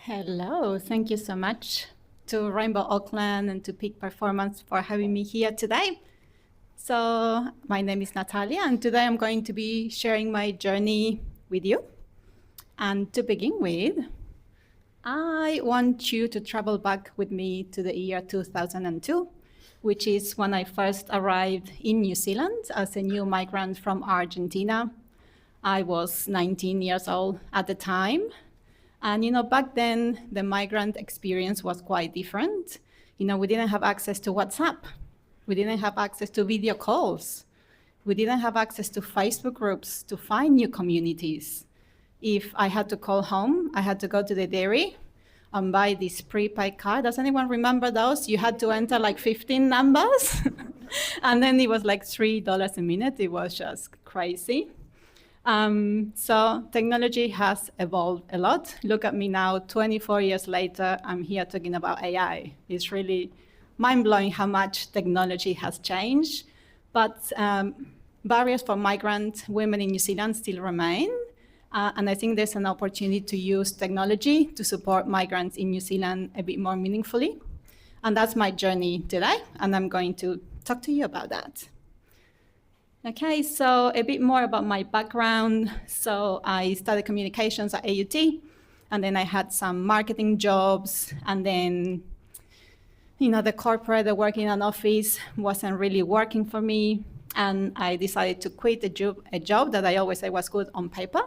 Hello, thank you so much to Rainbow Auckland and to Peak Performance for having me here today. So my name is Natalia, and today I'm going to be sharing my journey with you. And to begin with, I want you to travel back with me to the year 2002, which is when I first arrived in New Zealand as a new migrant from Argentina. I was 19 years old at the time. And back then, the migrant experience was quite different. We didn't have access to WhatsApp. We didn't have access to video calls. We didn't have access to Facebook groups to find new communities. If I had to call home, I had to go to the dairy and buy this prepaid card. Does anyone remember those? You had to enter like 15 numbers. And then it was like $3 a minute. It was just crazy. So technology has evolved a lot. Look at me now, 24 years later, I'm here talking about AI. It's really mind-blowing how much technology has changed. But barriers for migrant women in New Zealand still remain. And I think there's an opportunity to use technology to support migrants in New Zealand a bit more meaningfully. And that's my journey today, and I'm going to talk to you about that. Okay, so a bit more about my background. So I studied communications at AUT, and then I had some marketing jobs, and then, the corporate, the working in an office wasn't really working for me, and I decided to quit a job that I always say was good on paper,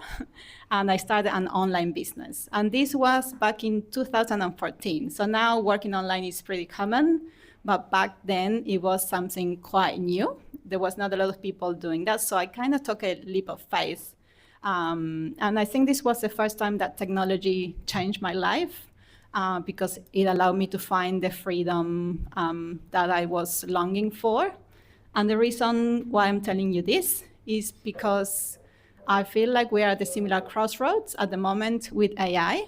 and I started an online business. And this was back in 2014. So now working online is pretty common, but back then it was something quite new. There was not a lot of people doing that, so I kind of took a leap of faith. And I think this was the first time that technology changed my life because it allowed me to find the freedom that I was longing for. And the reason why I'm telling you this is because I feel like we are at a similar crossroads at the moment with AI,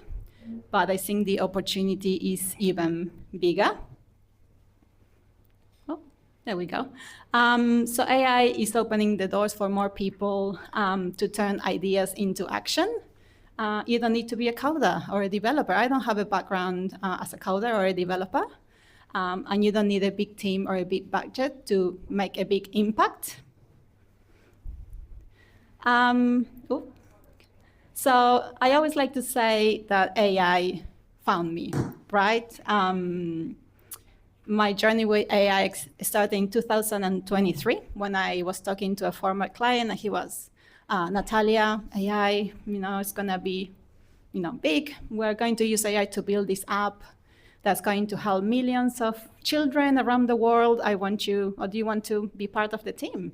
but I think the opportunity is even bigger. There we go. So AI is opening the doors for more people to turn ideas into action. You don't need to be a coder or a developer. I don't have a background as a coder or a developer. And you don't need a big team or a big budget to make a big impact. So I always like to say that AI found me, right? My journey with AI started in 2023 when I was talking to a former client, and he was, Natalia, AI, it's gonna be, big. We're going to use AI to build this app that's going to help millions of children around the world. Do you want to be part of the team?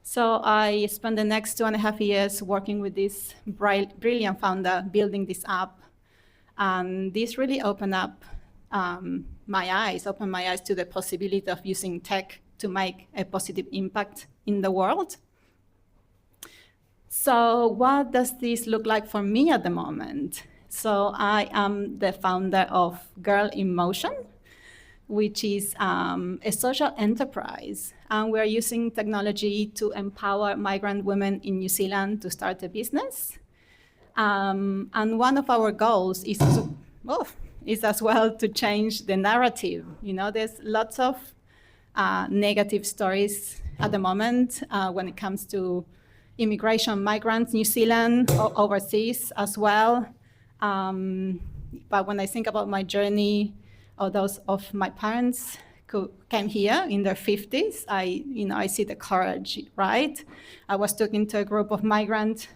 So I spent the next 2.5 years working with this brilliant founder, building this app. And this really opened my eyes to the possibility of using tech to make a positive impact in the world. So what does this look like for me at the moment? So I am the founder of Girl in Motion, which is a social enterprise. And we're using technology to empower migrant women in New Zealand to start a business. And one of our goals is as well to change the narrative. There's lots of negative stories at the moment when it comes to immigration, migrants, New Zealand, or overseas as well. But when I think about my journey, or those of my parents who came here in their 50s, I see the courage, right? I was talking to a group of migrant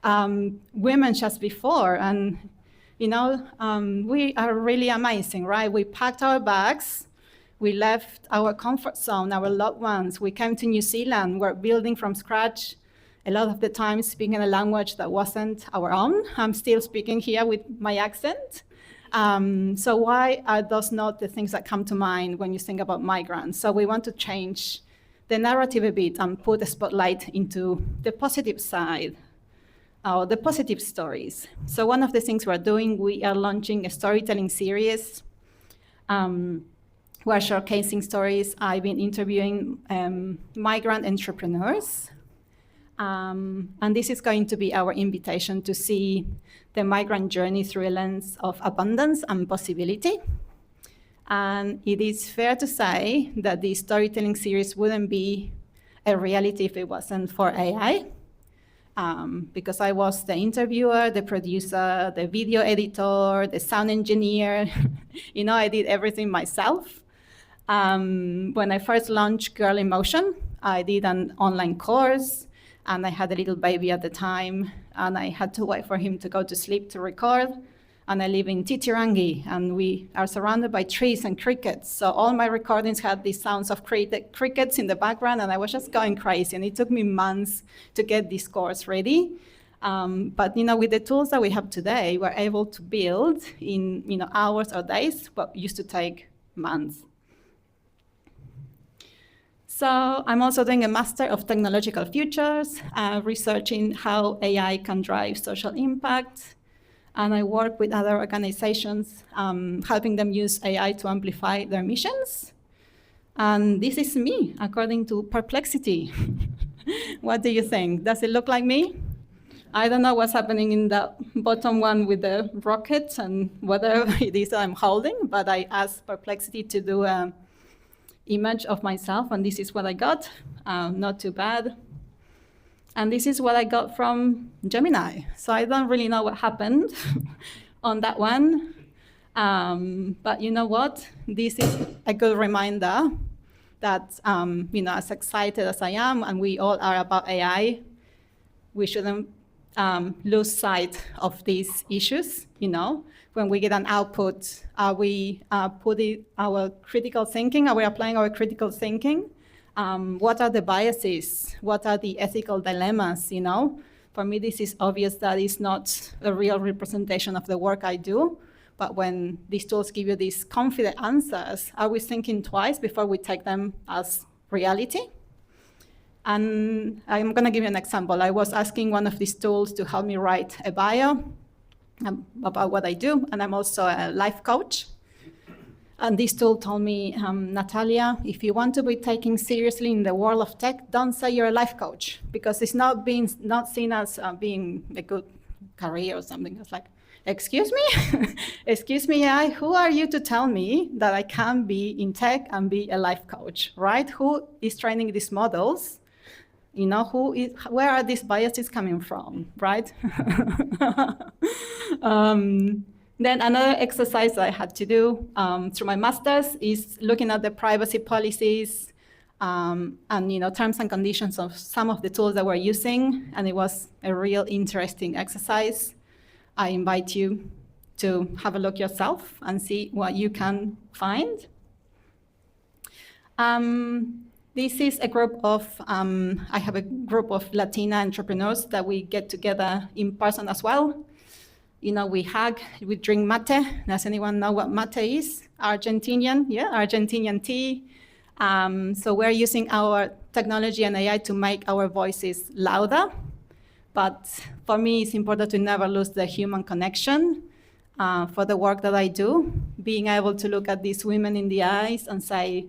women just before, and we are really amazing, right? We packed our bags, we left our comfort zone, our loved ones. We came to New Zealand, we're building from scratch, a lot of the time speaking a language that wasn't our own. I'm still speaking here with my accent. So why are those not the things that come to mind when you think about migrants? So we want to change the narrative a bit and put a spotlight into the positive side, the positive stories. So one of the things we're doing, we are launching a storytelling series. We're showcasing stories. I've been interviewing migrant entrepreneurs. And this is going to be our invitation to see the migrant journey through a lens of abundance and possibility. And it is fair to say that the storytelling series wouldn't be a reality if it wasn't for AI. Because I was the interviewer, the producer, the video editor, the sound engineer. I did everything myself. When I first launched Girl in Motion, I did an online course, and I had a little baby at the time, and I had to wait for him to go to sleep to record. And I live in Titirangi, and we are surrounded by trees and crickets. So all my recordings had these sounds of crickets in the background, and I was just going crazy. And it took me months to get this course ready. But with the tools that we have today, we're able to build in hours or days what used to take months. So I'm also doing a Master of Technological Futures, researching how AI can drive social impact. And I work with other organizations, helping them use AI to amplify their missions. And this is me, according to Perplexity. What do you think? Does it look like me? I don't know what's happening in the bottom one with the rockets and whatever it is that I'm holding, but I asked Perplexity to do an image of myself, and this is what I got. Not too bad. And this is what I got from Gemini. So I don't really know what happened on that one. But you know what? This is a good reminder that, as excited as I am, and we all are about AI, we shouldn't lose sight of these issues. When we get an output, are we putting our critical thinking? Are we applying our critical thinking? What are the biases? What are the ethical dilemmas? For me, this is obvious that it's not a real representation of the work I do. But when these tools give you these confident answers, are we thinking twice before we take them as reality? And I'm going to give you an example. I was asking one of these tools to help me write a bio about what I do, and I'm also a life coach. And this tool told me, Natalia, if you want to be taken seriously in the world of tech, don't say you're a life coach, because it's not seen as being a good career or something. It's like, excuse me? Excuse me, AI, who are you to tell me that I can be in tech and be a life coach, right? Who is training these models? Where are these biases coming from, right? Then another exercise I had to do through my master's is looking at the privacy policies and terms and conditions of some of the tools that we're using, and it was a real interesting exercise. I invite you to have a look yourself and see what you can find. This is a group of, I have a group of Latina entrepreneurs that we get together in person as well. We hug, we drink mate. Does anyone know what mate is? Argentinian, yeah, Argentinian tea. So we're using our technology and AI to make our voices louder. But for me, it's important to never lose the human connection for the work that I do. Being able to look at these women in the eyes and say,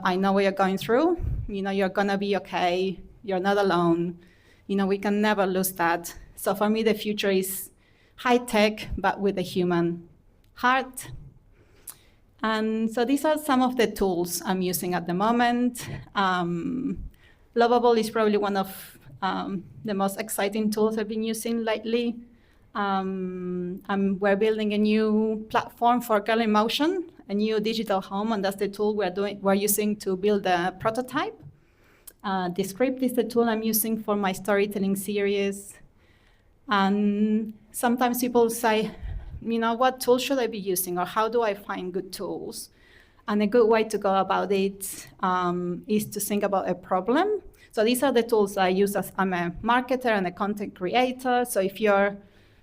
I know what you're going through. You're gonna be okay. You're not alone. We can never lose that. So for me, the future is high tech, but with a human heart. And so these are some of the tools I'm using at the moment. Lovable is probably one of the most exciting tools I've been using lately. We're building a new platform for Girl in Motion, a new digital home, and that's the tool we're using to build a prototype. Descript is the tool I'm using for my storytelling series. And sometimes people say, what tool should I be using, or how do I find good tools? And a good way to go about it is to think about a problem. So these are the tools I use as I'm a marketer and a content creator. So if you're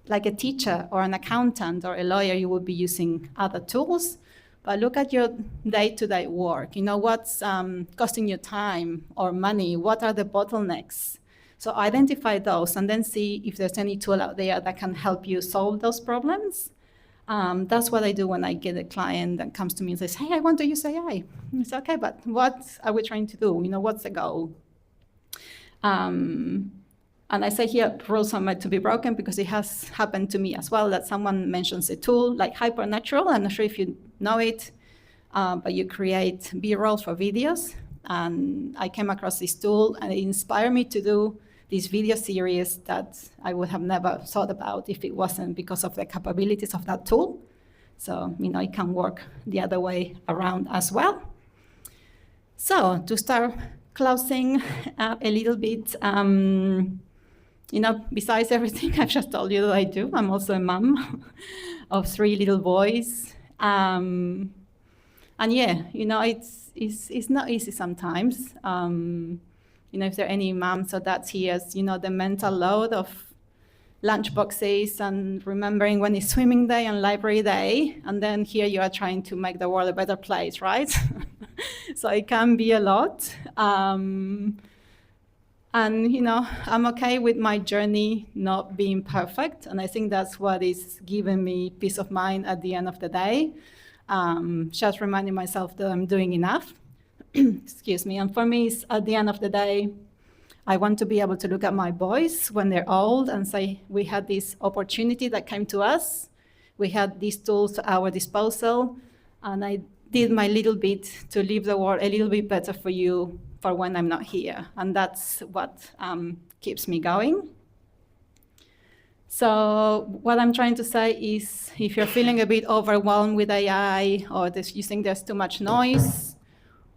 like a teacher or an accountant or a lawyer, you would be using other tools. But look at your day-to-day work. What's costing you time or money? What are the bottlenecks? So identify those and then see if there's any tool out there that can help you solve those problems. That's what I do when I get a client that comes to me and says, hey, I want to use AI. It's okay, but what are we trying to do? What's the goal? And I say here, rules are meant to be broken because it has happened to me as well, that someone mentions a tool like Hypernatural. I'm not sure if you know it, but you create B-rolls for videos. And I came across this tool and it inspired me to do this video series that I would have never thought about if it wasn't because of the capabilities of that tool. So, it can work the other way around as well. So to start closing a little bit, besides everything I've just told you that I do, I'm also a mom of 3 little boys. And yeah, it's not easy sometimes. If there are any moms or dads here, the mental load of lunch boxes and remembering when it's swimming day and library day, and then here you are trying to make the world a better place, right? So it can be a lot. And, I'm okay with my journey not being perfect. And I think that's what is giving me peace of mind at the end of the day. Just reminding myself that I'm doing enough. Excuse me. And for me, it's at the end of the day, I want to be able to look at my boys when they're old and say, we had this opportunity that came to us. We had these tools at our disposal. And I did my little bit to leave the world a little bit better for you for when I'm not here. And that's what keeps me going. So what I'm trying to say is, if you're feeling a bit overwhelmed with AI, or you think there's too much noise,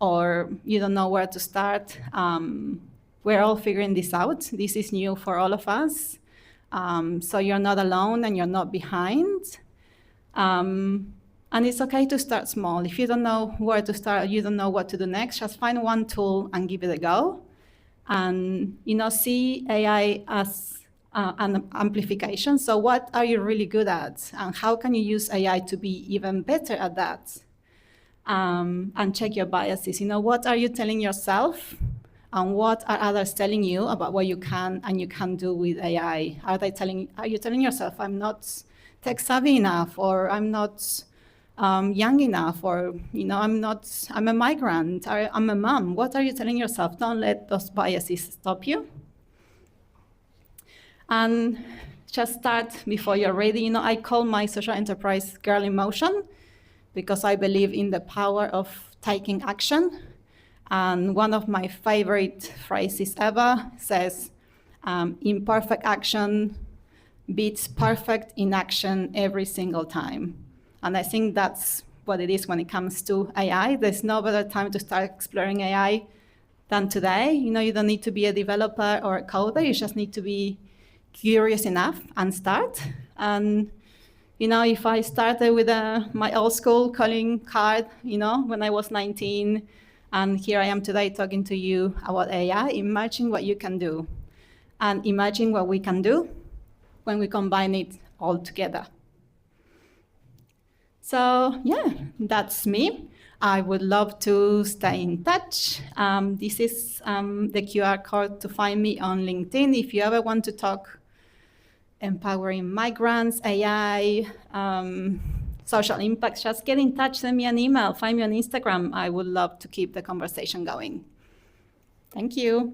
or you don't know where to start, we're all figuring this out. This is new for all of us. So you're not alone and you're not behind. And it's okay to start small. If you don't know where to start, you don't know what to do next, just find one tool and give it a go. And see AI as an amplification. So what are you really good at? And how can you use AI to be even better at that? And check your biases. What are you telling yourself? And what are others telling you about what you can and you can't do with AI? Are you telling yourself, I'm not tech savvy enough, or I'm not young enough, or I'm a migrant, I'm a mom? What are you telling yourself? Don't let those biases stop you. And just start before you're ready. I call my social enterprise Girl in Motion because I believe in the power of taking action. And one of my favorite phrases ever says, imperfect action beats perfect inaction every single time. And I think that's what it is when it comes to AI. There's no better time to start exploring AI than today. You don't need to be a developer or a coder. You just need to be curious enough and start. And, if I started with my old school calling card, when I was 19, and here I am today talking to you about AI, imagine what you can do. And imagine what we can do when we combine it all together. So yeah, that's me. I would love to stay in touch. This is the QR code to find me on LinkedIn. If you ever want to talk empowering migrants, AI, social impact, just get in touch, send me an email, find me on Instagram. I would love to keep the conversation going. Thank you.